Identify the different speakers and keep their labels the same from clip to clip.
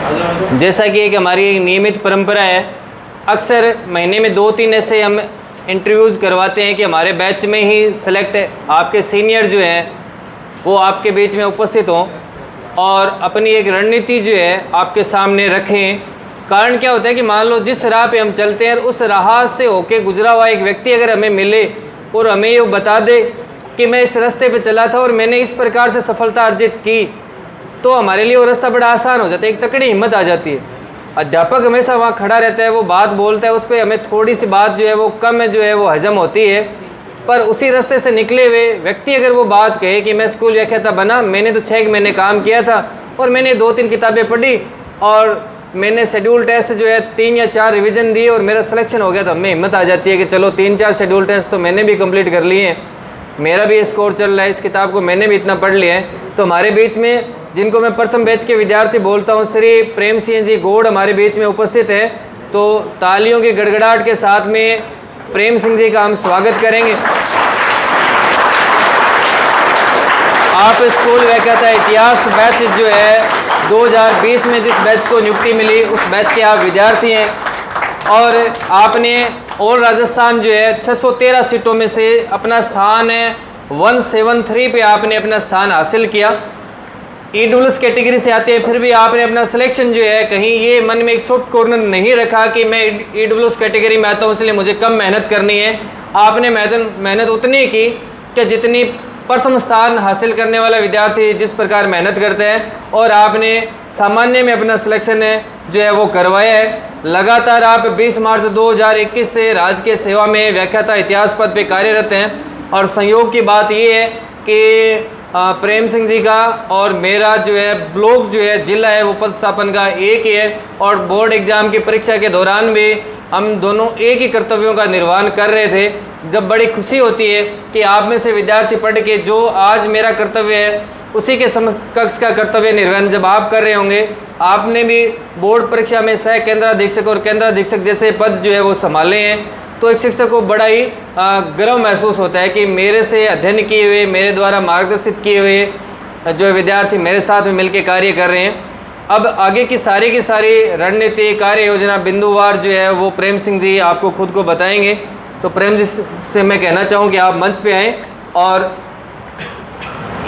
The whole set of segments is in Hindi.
Speaker 1: जैसा कि एक हमारी एक नियमित परंपरा है, अक्सर महीने में 2-3 ऐसे हम इंटरव्यूज़ करवाते हैं कि हमारे बैच में ही सेलेक्ट आपके सीनियर जो हैं वो आपके बीच में उपस्थित हों और अपनी एक रणनीति जो है आपके सामने रखें। कारण क्या होता है कि मान लो जिस राह पे हम चलते हैं उस राह से होके गुजरा हुआ एक व्यक्ति अगर हमें मिले और हमें ये बता दे कि मैं इस रास्ते पे चला था और मैंने इस प्रकार से सफलता अर्जित की, तो हमारे लिए वो रास्ता बड़ा आसान हो जाता है, एक तकड़ी हिम्मत आ जाती है। अध्यापक हमेशा वहाँ खड़ा रहता है, वो बात बोलता है, उस पर हमें थोड़ी सी बात जो है वो कम जो है वो हजम होती है, पर उसी रास्ते से निकले हुए व्यक्ति अगर वो बात कहे कि मैं स्कूल व्याख्याता बना, मैंने तो 6 महीने काम किया था और मैंने 2-3 किताबें पढ़ी और मैंने शेड्यूल टेस्ट जो है 3 या 4 रिवीजन दिए और मेरा सिलेक्शन हो गया, तो हमें हिम्मत आ जाती है कि चलो 3-4 शेड्यूल टेस्ट तो मैंने भी कंप्लीट कर लिए हैं, मेरा भी स्कोर चल रहा है, इस किताब को मैंने भी इतना पढ़ लिया है। तो हमारे बीच में जिनको मैं प्रथम बैच के विद्यार्थी बोलता हूँ, श्री प्रेम सिंह जी गौड़ हमारे बीच में उपस्थित है, तो तालियों की गड़गड़ाहट के साथ में प्रेम सिंह जी का हम स्वागत करेंगे। आप स्कूल व्याख्याता इतिहास बैच जो है 2020 में जिस बैच को नियुक्ति मिली उस बैच के आप विद्यार्थी हैं और आपने ऑल राजस्थान जो है 613 सीटों में से अपना स्थान 173 पे आपने अपना स्थान हासिल किया। ईडब्ल्यूएस कैटेगरी से आते हैं, फिर भी आपने अपना सिलेक्शन जो है कहीं ये मन में एक सॉफ्ट कॉर्नर नहीं रखा कि मैं ईडब्ल्यूएस कैटेगरी में आता हूँ इसलिए मुझे कम मेहनत करनी है। आपने मेहनत उतनी की कि जितनी प्रथम स्थान हासिल करने वाला विद्यार्थी जिस प्रकार मेहनत करते हैं, और आपने सामान्य में अपना सिलेक्शन जो है वो करवाया है। लगातार आप 20 मार्च 2021 से राजकीय सेवा में व्याख्याता इतिहास पद पे कार्यरत हैं और संयोग की बात ये है कि प्रेम सिंह जी का और मेरा जो है ब्लॉक जो है जिला है वो पदस्थापन का एक ही है और बोर्ड एग्ज़ाम की परीक्षा के दौरान भी हम दोनों एक ही कर्तव्यों का निर्वहन कर रहे थे। जब बड़ी खुशी होती है कि आप में से विद्यार्थी पढ़ के जो आज मेरा कर्तव्य है उसी के समकक्ष का कर्तव्य निर्वहन जब आप कर रहे होंगे, आपने भी बोर्ड परीक्षा में सह केंद्राधीक्षक और केंद्राधीक्षक जैसे पद जो है वो संभाले हैं, तो एक शिक्षक को बड़ा ही गर्व महसूस होता है कि मेरे से अध्ययन किए हुए, मेरे द्वारा मार्गदर्शित किए हुए जो विद्यार्थी मेरे साथ में मिलकर कार्य कर रहे हैं। अब आगे की सारी रणनीति कार्य योजना बिंदुवार जो है वो प्रेम सिंह जी आपको खुद को बताएंगे। तो प्रेम जी से मैं कहना चाहूँ कि आप मंच पे आएँ और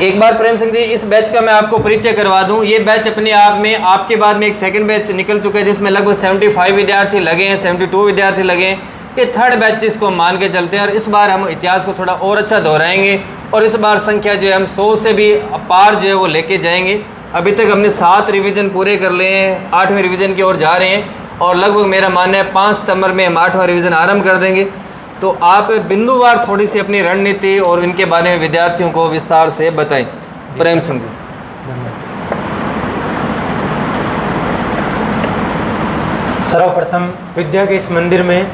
Speaker 1: एक बार प्रेम सिंह जी इस बैच का मैं आपको परिचय करवा दूं। ये बैच अपने आप में आपके बाद में एक सेकंड बैच निकल चुका है जिसमें लगभग 75 विद्यार्थी लगे हैं, 72 विद्यार्थी लगे हैं। ये थर्ड बैच जिसको हम मान के चलते हैं और इस बार हम इतिहास को थोड़ा और अच्छा दोहराएंगे और इस बार संख्या जो है हम 100 से भी पार जो है वो लेके जाएंगे। अभी तक हमने 7 रिवीजन पूरे कर लिए हैं, 8वें रिवीजन की ओर जा रहे हैं और लगभग मेरा मानना है 5 सितंबर में हम 8वां रिवीजन आरंभ कर देंगे। तो आप बिंदुवार थोड़ी सी अपनी रणनीति और इनके बारे में विद्यार्थियों को विस्तार से बताएं। प्रेम सिंह जी।
Speaker 2: सर्वप्रथम विद्या के इस मंदिर में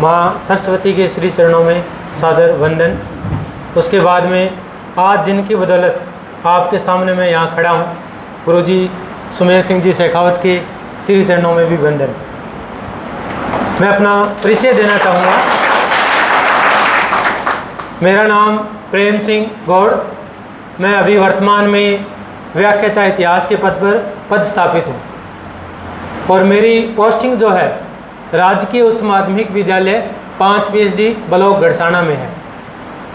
Speaker 2: माँ सरस्वती के श्री चरणों में सादर वंदन। उसके बाद में आज जिनकी बदौलत आपके सामने मैं यहाँ खड़ा हूँ, गुरुजी सुमेर सिंह जी शेखावत के श्री चरणों में भी वंदन। मैं अपना परिचय देना चाहूँगा। मेरा नाम प्रेम सिंह गौड़, मैं अभी वर्तमान में व्याख्याता इतिहास के पद पर पदस्थापित हूँ और मेरी पोस्टिंग जो है राजकीय उच्च माध्यमिक विद्यालय 5 PhD ब्लॉक गड़साना में है।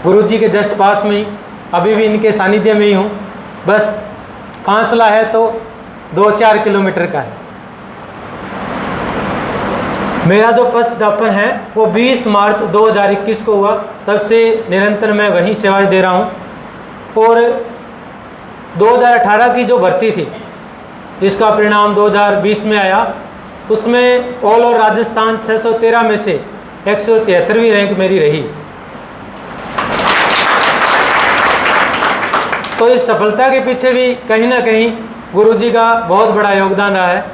Speaker 2: गुरुजी के जस्ट पास में ही, अभी भी इनके सानिध्य में ही हूँ, बस फासला है तो 2-4 किलोमीटर का है। मेरा जो पदस्थापन है वो 20 मार्च 2021 को हुआ, तब से निरंतर मैं वहीं सेवाएं दे रहा हूँ। और 2018 की जो भर्ती थी जिसका परिणाम 2020 में आया, उसमें ऑल ओवर राजस्थान 613 में से 173वीं रैंक मेरी रही। तो इस सफलता के पीछे भी कहीं ना कहीं गुरुजी का बहुत बड़ा योगदान रहा है,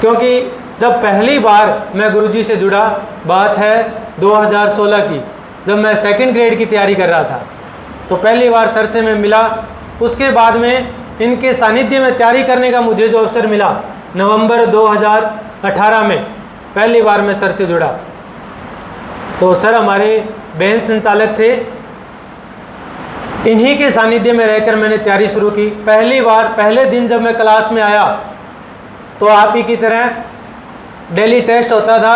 Speaker 2: क्योंकि जब पहली बार मैं गुरुजी से जुड़ा, बात है 2016 की, जब मैं सेकंड ग्रेड की तैयारी कर रहा था, तो पहली बार सर से मैं मिला। उसके बाद में इनके सानिध्य में तैयारी करने का मुझे जो अवसर मिला, नवंबर 2018 में पहली बार मैं सर से जुड़ा। तो सर हमारे बेंच संचालक थे, इन्हीं के सानिध्य में रहकर मैंने तैयारी शुरू की। पहली बार पहले दिन जब मैं क्लास में आया तो आप ही की तरह डेली टेस्ट होता था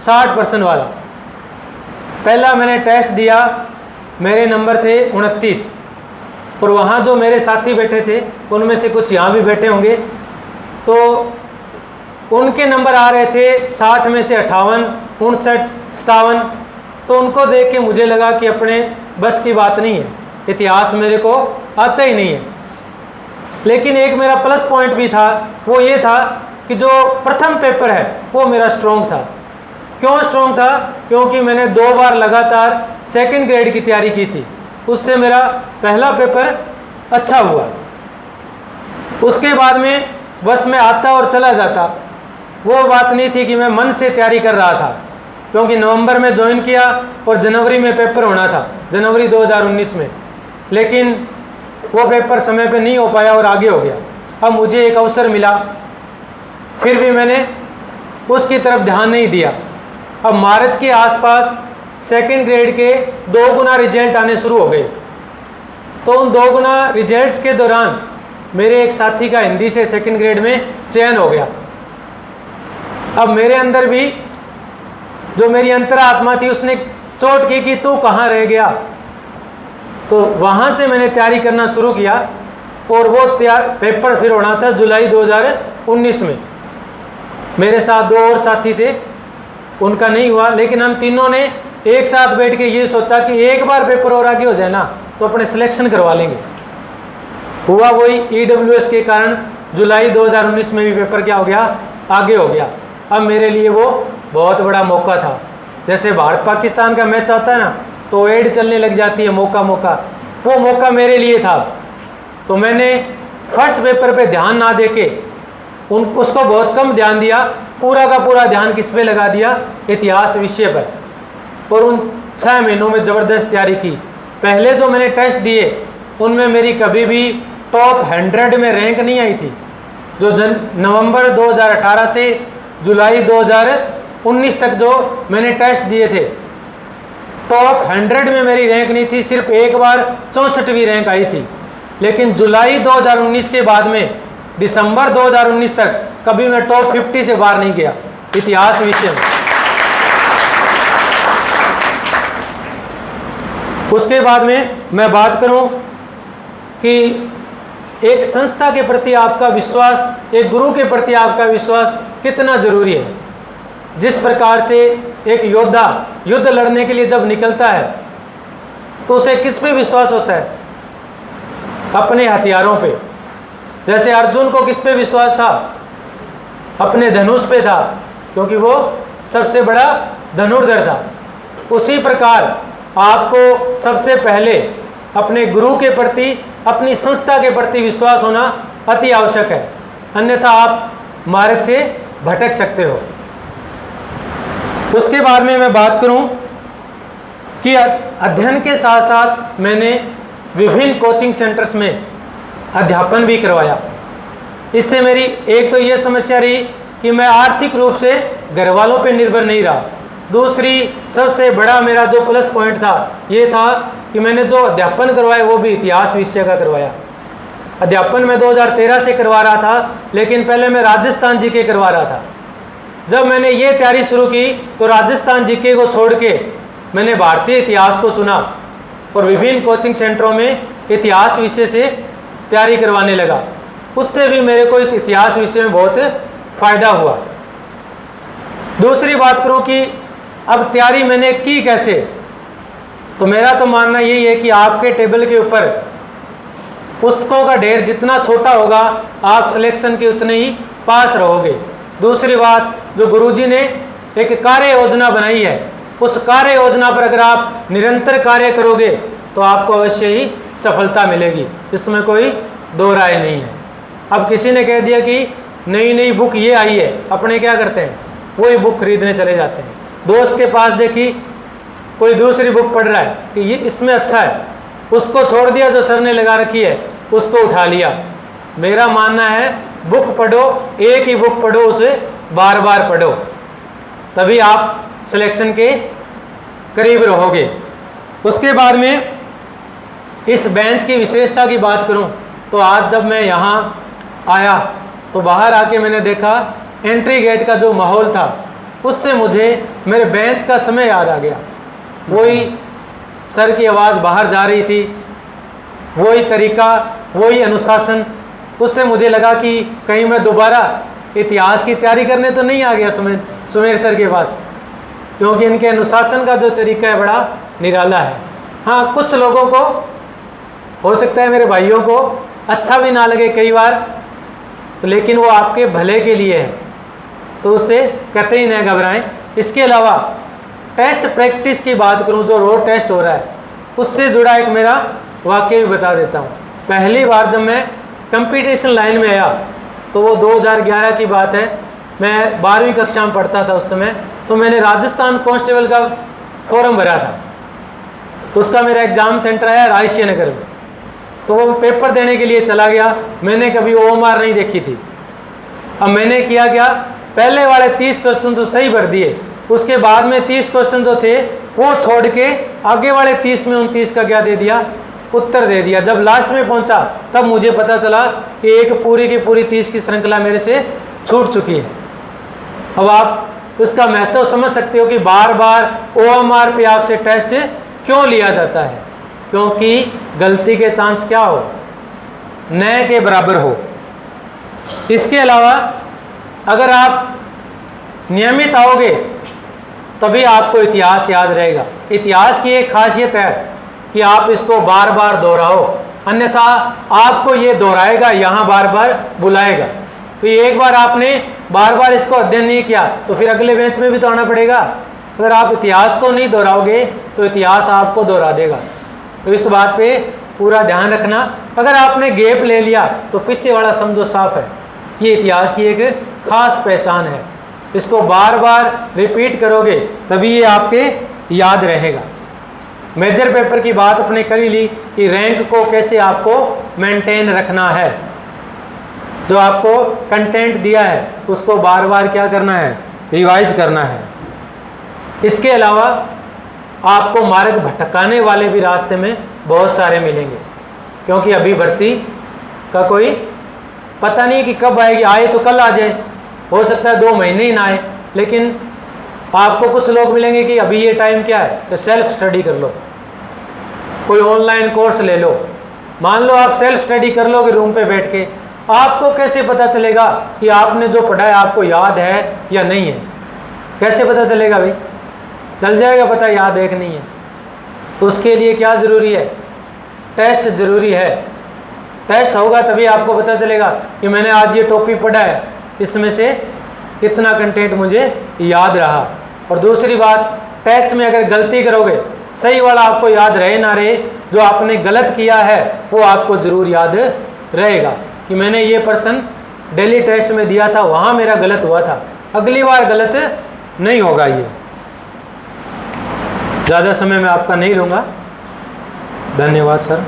Speaker 2: 60% वाला। पहला मैंने टेस्ट दिया, मेरे नंबर थे 29, और वहाँ जो मेरे साथी बैठे थे उनमें से कुछ यहाँ भी बैठे होंगे, तो उनके नंबर आ रहे थे 60 में से 58, 59, 57। तो उनको देख के मुझे लगा कि अपने बस की बात नहीं है, इतिहास मेरे को आता ही नहीं है। लेकिन एक मेरा प्लस पॉइंट भी था, वो ये था कि जो प्रथम पेपर है वो मेरा स्ट्रॉन्ग था। क्यों स्ट्रॉन्ग था? क्योंकि मैंने 2 बार लगातार सेकंड ग्रेड की तैयारी की थी, उससे मेरा पहला पेपर अच्छा हुआ। उसके बाद में बस में आता और चला जाता, वो बात नहीं थी कि मैं मन से तैयारी कर रहा था, क्योंकि नवंबर में ज्वाइन किया और जनवरी में पेपर होना था, जनवरी 2019 में, लेकिन वो पेपर समय पे नहीं हो पाया और आगे हो गया। अब मुझे एक अवसर मिला, फिर भी मैंने उसकी तरफ ध्यान नहीं दिया। अब मार्च के आसपास सेकंड ग्रेड के 2 गुना रिजल्ट आने शुरू हो गए। तो उन 2 गुना रिजल्ट्स के दौरान मेरे एक साथी का हिंदी से सेकंड ग्रेड में चयन हो गया। अब मेरे अंदर भी जो मेरी अंतरात्मा थी उसने चोट की कि तू कहाँ रह गया। तो वहाँ से मैंने तैयारी करना शुरू किया, और वो पेपर फिर होना था जुलाई 2019 में। मेरे साथ 2 और साथी थे, उनका नहीं हुआ, लेकिन हम तीनों ने एक साथ बैठ के ये सोचा कि एक बार पेपर और आगे हो जाए ना तो अपने सिलेक्शन करवा लेंगे। हुआ वही, EWS के कारण जुलाई 2019 में भी पेपर क्या हो गया, आगे हो गया। अब मेरे लिए वो बहुत बड़ा मौका था। जैसे भारत पाकिस्तान का मैच आता है ना, तो एड चलने लग जाती है, मौका मौका, वो मौका मेरे लिए था। तो मैंने फर्स्ट पेपर पे ध्यान ना देके उसको बहुत कम ध्यान दिया, पूरा का पूरा ध्यान किस पे लगा दिया, इतिहास विषय पर। और उन 6 महीनों में ज़बरदस्त तैयारी की। पहले जो मैंने टेस्ट दिए उनमें मेरी कभी भी टॉप 100 में रैंक नहीं आई थी। जो नवंबर 2018 से जुलाई 2019 तक जो मैंने टेस्ट दिए थे, टॉप 100 में मेरी रैंक नहीं थी, सिर्फ एक बार 64वीं रैंक आई थी। लेकिन जुलाई 2019 के बाद में दिसंबर 2019 तक कभी मैं टॉप 50 से बाहर नहीं गया इतिहास विषय में। उसके बाद में मैं बात करूं कि एक संस्था के प्रति आपका विश्वास, एक गुरु के प्रति आपका विश्वास कितना जरूरी है। जिस प्रकार से एक योद्धा युद्ध लड़ने के लिए जब निकलता है तो उसे किस पे विश्वास होता है? अपने हथियारों पे। जैसे अर्जुन को किस पे विश्वास था? अपने धनुष पे था, क्योंकि वो सबसे बड़ा धनुर्धर था। उसी प्रकार आपको सबसे पहले अपने गुरु के प्रति, अपनी संस्था के प्रति विश्वास होना अति आवश्यक है, अन्यथा आप मार्ग से भटक सकते हो। उसके बाद में मैं बात करूं कि अध्ययन के साथ साथ मैंने विभिन्न कोचिंग सेंटर्स में अध्यापन भी करवाया। इससे मेरी एक तो ये समस्या रही कि मैं आर्थिक रूप से घर वालों पर निर्भर नहीं रहा। दूसरी सबसे बड़ा मेरा जो प्लस पॉइंट था ये था कि मैंने जो अध्यापन करवाया वो भी इतिहास विषय का करवाया। अध्यापन मैं 2013 से करवा रहा था, लेकिन पहले मैं राजस्थान जीके करवा रहा था। जब मैंने ये तैयारी शुरू की तो राजस्थान जीके को छोड़ के मैंने भारतीय इतिहास को चुना और विभिन्न कोचिंग सेंटरों में इतिहास विषय से तैयारी करवाने लगा। उससे भी मेरे को इस इतिहास विषय में बहुत फ़ायदा हुआ। दूसरी बात करूं कि अब तैयारी मैंने की कैसे, तो मेरा तो मानना यही है कि आपके टेबल के ऊपर पुस्तकों का ढेर जितना छोटा होगा आप सिलेक्शन के उतने ही पास रहोगे। दूसरी बात, जो गुरुजी ने एक कार्य योजना बनाई है, उस कार्य योजना पर अगर आप निरंतर कार्य करोगे तो आपको अवश्य ही सफलता मिलेगी, इसमें कोई दो राय नहीं है। अब किसी ने कह दिया कि नई नई बुक ये आई है, अपने क्या करते हैं, वही बुक खरीदने चले जाते हैं। दोस्त के पास देखी कोई दूसरी बुक पढ़ रहा है कि ये इसमें अच्छा है, उसको छोड़ दिया जो सर ने लगा रखी है, उसको उठा लिया। मेरा मानना है बुक पढ़ो, एक ही बुक पढ़ो, उसे बार बार पढ़ो, तभी आप सिलेक्शन के करीब रहोगे। उसके बाद में इस बेंच की विशेषता की बात करूं तो आज जब मैं यहाँ आया तो बाहर आके मैंने देखा एंट्री गेट का जो माहौल था उससे मुझे मेरे बेंच का समय याद आ गया। वही सर की आवाज़ बाहर जा रही थी, वही तरीका, वही अनुशासन। उससे मुझे लगा कि कहीं मैं दोबारा इतिहास की तैयारी करने तो नहीं आ गया सुमेर सर के पास, क्योंकि इनके अनुशासन का जो तरीका है बड़ा निराला है। हाँ, कुछ लोगों को हो सकता है, मेरे भाइयों को अच्छा भी ना लगे कई बार, तो लेकिन वो आपके भले के लिए है, तो उससे कतई न घबराएं। इसके अलावा टेस्ट प्रैक्टिस की बात करूं, जो रोड टेस्ट हो रहा है उससे जुड़ा एक मेरा वाक़या भी बता देता हूं। पहली बार जब मैं कंपटीशन लाइन में आया तो वो 2011 की बात है, मैं 12वीं कक्षा में पढ़ता था उस समय। तो मैंने राजस्थान कांस्टेबल का फॉर्म भरा था, उसका मेरा एग्ज़ाम सेंटर आया रायसिया नगर में। तो वो पेपर देने के लिए चला गया। मैंने कभी OMR नहीं देखी थी। अब मैंने किया क्या, पहले वाले 30 क्वेश्चन तो सही भर दिए, उसके बाद में 30 क्वेश्चन जो थे वो छोड़ के आगे वाले 30 में 29 का क्या दे दिया, उत्तर दे दिया। जब लास्ट में पहुंचा तब मुझे पता चला कि एक पूरी की पूरी 30 की श्रृंखला मेरे से छूट चुकी है। अब आप इसका महत्व समझ सकते हो कि बार बार OMR पे आपसे टेस्ट क्यों लिया जाता है, क्योंकि गलती के चांस क्या हो, न के बराबर हो। इसके अलावा अगर आप नियमित आओगे तभी आपको इतिहास याद रहेगा। इतिहास की एक खासियत है कि आप इसको बार बार दोहराओ, अन्यथा आपको ये दोहराएगा, यहाँ बार बार बुलाएगा। तो एक बार आपने बार बार इसको अध्ययन नहीं किया तो फिर अगले बेंच में भी तो आना पड़ेगा। अगर आप इतिहास को नहीं दोहराओगे तो इतिहास आपको दोहरा देगा। तो इस बात पे पूरा ध्यान रखना। अगर आपने गैप ले लिया तो पीछे वाला समझो साफ है। ये इतिहास की एक खास पहचान है, इसको बार बार रिपीट करोगे तभी ये आपके याद रहेगा। मेजर पेपर की बात अपने कर ही ली कि रैंक को कैसे आपको मेंटेन रखना है। जो आपको कंटेंट दिया है उसको बार बार क्या करना है, रिवाइज करना है। इसके अलावा आपको मार्ग भटकाने वाले भी रास्ते में बहुत सारे मिलेंगे, क्योंकि अभी भर्ती का कोई पता नहीं कि कब आएगी। आए तो कल आ जाए, हो सकता है 2 महीने ही ना आए, लेकिन आपको कुछ लोग मिलेंगे कि अभी ये टाइम क्या है, तो सेल्फ स्टडी कर लो, कोई ऑनलाइन कोर्स ले लो। मान लो आप सेल्फ स्टडी कर लोगे रूम पे बैठ के, आपको कैसे पता चलेगा कि आपने जो पढ़ा है आपको याद है या नहीं है? कैसे पता चलेगा भाई? चल जाएगा पता याद है कि नहीं है। तो उसके लिए क्या ज़रूरी है, टेस्ट ज़रूरी है। टेस्ट होगा तभी आपको पता चलेगा कि मैंने आज ये टॉपिक पढ़ा है, इसमें से कितना कंटेंट मुझे याद रहा। और दूसरी बात, टेस्ट में अगर गलती करोगे, सही वाला आपको याद रहे ना रहे, जो आपने गलत किया है वो आपको ज़रूर याद रहेगा कि मैंने ये पर्सन डेली टेस्ट में दिया था, वहाँ मेरा गलत हुआ था, अगली बार गलत नहीं होगा। ये ज़्यादा समय मैं आपका नहीं लूँगा। धन्यवाद सर।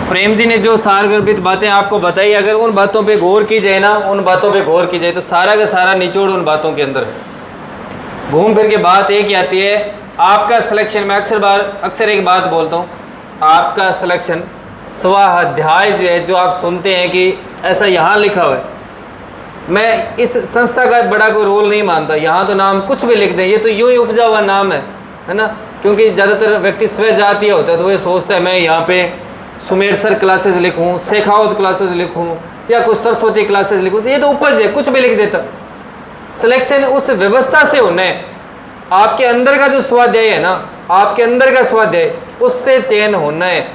Speaker 1: प्रेम जी ने जो सारगर्भित बातें आपको बताई, अगर उन बातों पे गौर की जाए ना, उन बातों पे गौर की जाए तो सारा का सारा निचोड़ उन बातों के अंदर है। घूम फिर के बात एक ही आती है, आपका सिलेक्शन, मैं अक्सर एक बात बोलता हूँ, आपका सिलेक्शन स्वाध्याय जो है, जो आप सुनते हैं कि ऐसा यहाँ लिखा हुआ है, मैं इस संस्था का बड़ा कोई रोल नहीं मानता। यहाँ तो नाम कुछ भी लिख दें, ये तो यूँ ही उपजा हुआ नाम है ना। क्योंकि ज़्यादातर व्यक्ति स्वजातीय होता है, तो वो सोचता है मैं यहाँ पे सुमेर सर क्लासेस लिखूँ, शेखावत क्लासेस लिखूँ, या कुछ सरस्वती क्लासेस लिखूँ, तो ये तो उपज है, कुछ भी लिख देता। सिलेक्शन उस व्यवस्था से होना है, आपके अंदर का जो स्वाध्याय है ना, आपके अंदर का स्वाध्याय, उससे चयन होना है,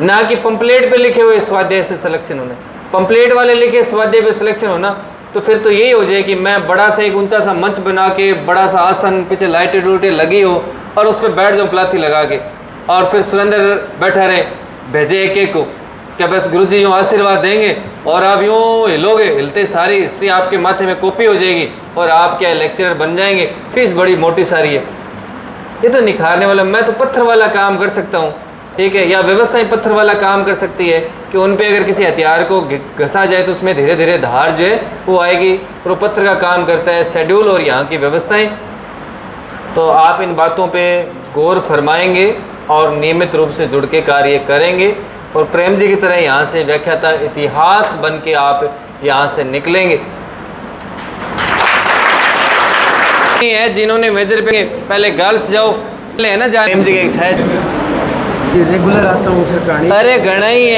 Speaker 1: ना कि पंपलेट पे लिखे हुए स्वाध्याय से सिलेक्शन होना है। पंपलेट वाले लिखे स्वाध्याय पे सिलेक्शन होना तो फिर तो यही हो जाए कि मैं बड़ा सा एक ऊंचा सा मंच बना के, बड़ा सा आसन, पीछे लाइटें डूटें लगी हो और उस पर बैठ जाऊँ प्लाथी लगा के, और फिर सुरेंद्र बैठा रहे, भेजे एक एक को, क्या बस गुरुजी यूँ आशीर्वाद देंगे और आप यूँ हिलोगे, हिलते सारी हिस्ट्री आपके माथे में कॉपी हो जाएगी और आप क्या लेक्चरर बन जाएंगे, फीस बड़ी मोटी सारी है। ये तो निखारने वाला, मैं तो पत्थर वाला काम कर सकता हूँ, ठीक है, या व्यवस्थाएं पत्थर वाला काम कर सकती है कि उन पे अगर किसी हथियार को घसा जाए तो उसमें धीरे धीरे धार जो है वो आएगी, और वो पत्थर का काम करता है शेड्यूल और यहाँ की व्यवस्थाएं। तो आप इन बातों पे गौर फरमाएंगे और नियमित रूप से जुड़ के कार्य करेंगे और प्रेम जी की तरह यहाँ से व्याख्याता इतिहास बन के आप यहाँ से निकलेंगे। है जिन्होंने मेजर पे पहले गर्ल्स जाओ पहले है ना जान प्रेम जी के छाया
Speaker 2: रेगुलर आता हूँ सर कहानी।
Speaker 1: अरे घना ही है